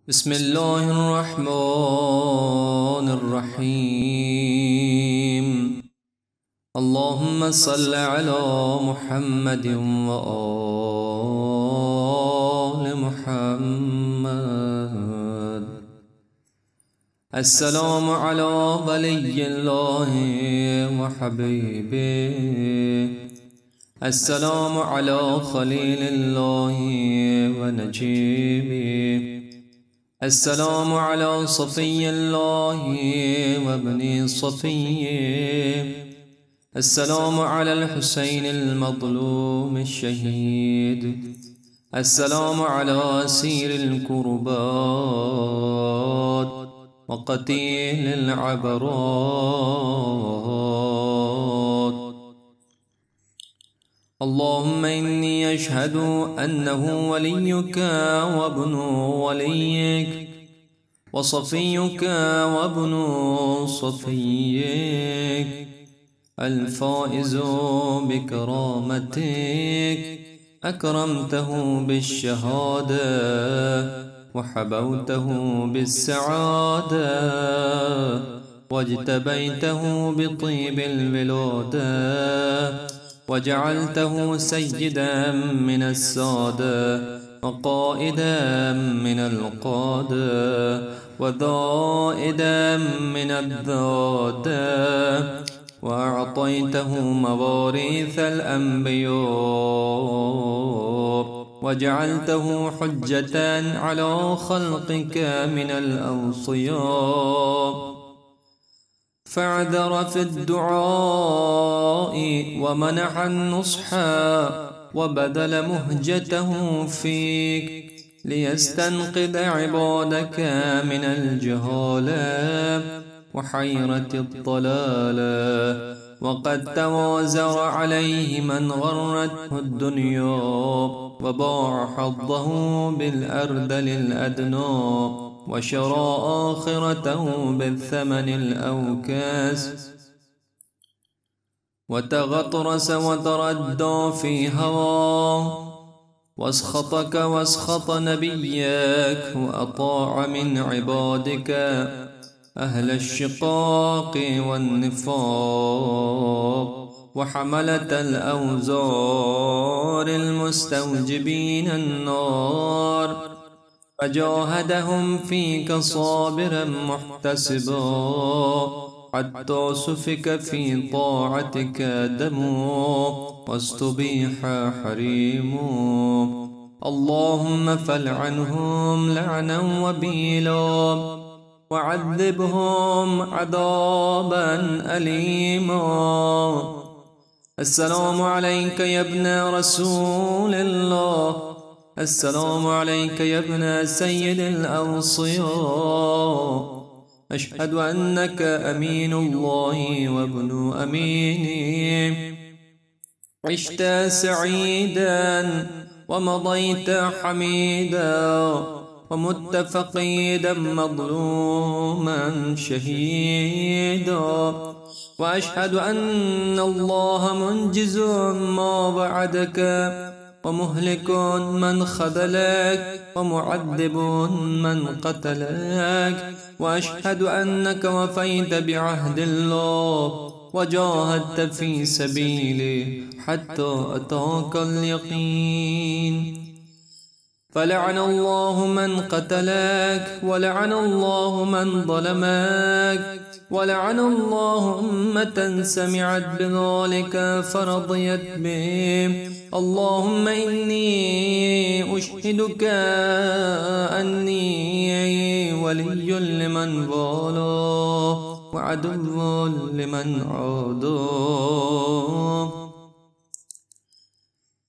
بسم الله الرحمن الرحيم. اللهم صل على محمد وآل محمد. السلام على ولي الله وحبيبه، السلام على خليل الله ونجيبه، السلام على صفي الله وابن صفيه، السلام على الحسين المظلوم الشهيد، السلام على أسير الكربات وقتيل العبرات. اللهم إني أشهد أنه وليك وابن وليك وصفيك وابن صفيك، الفائز بكرامتك، أكرمته بالشهادة وحبوته بالسعادة واجتبيته بطيب الولادة وجعلته سيدا من السادة وقائدا من القادة وذائدا من الذادة، وأعطيته مواريث الأنبياء وجعلته حجة على خلقك من الأوصياء، فاعذر في الدعاء ومنح النصح وبذل مهجته فيك ليستنقذ عبادك من الجهالة وحيرة الضلالة، وقد توازر عليه من غرته الدنيا وباع حظه بالأرذل الأدنى وشرى آخرته بالثمن الأوكاس، وتغطرس وتردى في هواه واسخطك واسخط نبيك، وأطاع من عبادك أهل الشقاق والنفاق وحملة الأوزار المستوجبين النار، فجاهدهم فيك صابرا محتسبا حتى سفك في طاعتك دمه واستبيح حريمه. اللهم فلعنهم لعنا وبيلا وعذبهم عذابا أليما. السلام عليك يا ابن رسول الله، السلام عليك يا ابن سيد الأوصياء، أشهد أنك أمين الله وابن أمينه، عشت سعيدا ومضيت حميدا ومت فقيدا مظلوما شهيدا، وأشهد أن الله منجز ما وعدك ومهلك من خذلك ومعذب من قتلك، وأشهد أنك وفيت بعهد الله وجاهدت في سبيله حتى أتاك اليقين. فلعن الله من قتلك ولعن الله من ظلمك ولعن الله أمة سمعت بذلك فرضيت به. اللهم إني أشهدك أني ولي لمن والاه وعدو لمن عاداه.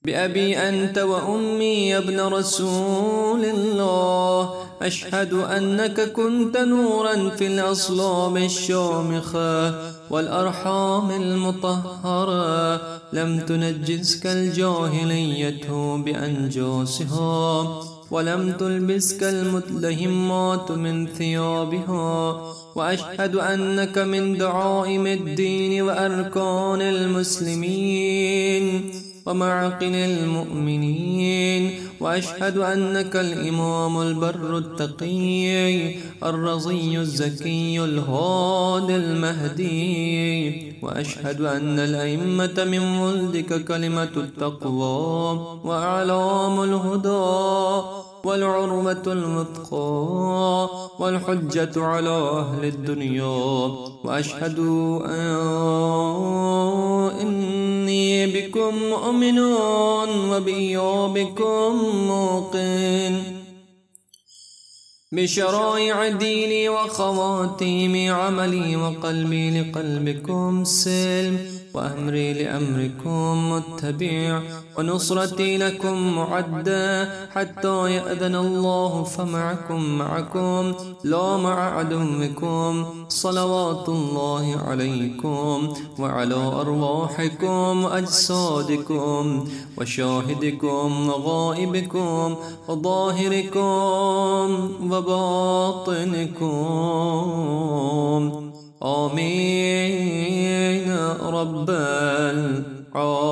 بأبي أنت وأمي يا ابن رسول الله، أشهد أنك كنت نورا في الأصلاب الشامخة والأرحام المطهرة، لم تنجسك الجاهلية بأنجاسها ولم تلبسك المتلهمات من ثيابها، وأشهد أنك من دعائم الدين وأركان المسلمين ومعقل المؤمنين، وأشهد أنك الإمام البر التقي الرضي الزكي الهادي المهدي، وأشهد أن الأئمة من ولدك كلمة التقوى وأعلام الهدى والعروة الوثقى والحجة على أهل الدنيا. وأشهد إني بكم مؤمن وبإيابكم موقن، بشرائع ديني وخواتيم عملي، وقلبي لقلبكم سلم، وأمري لأمركم متبع، ونصرتي لكم معدة، حتى يأذن الله فمعكم لا مع عدوكم. صلوات الله عليكم وعلى أرواحكم وأجسادكم، وشاهدكم وغائبكم، وظاهركم وباطنكم. آمين رب العالمين.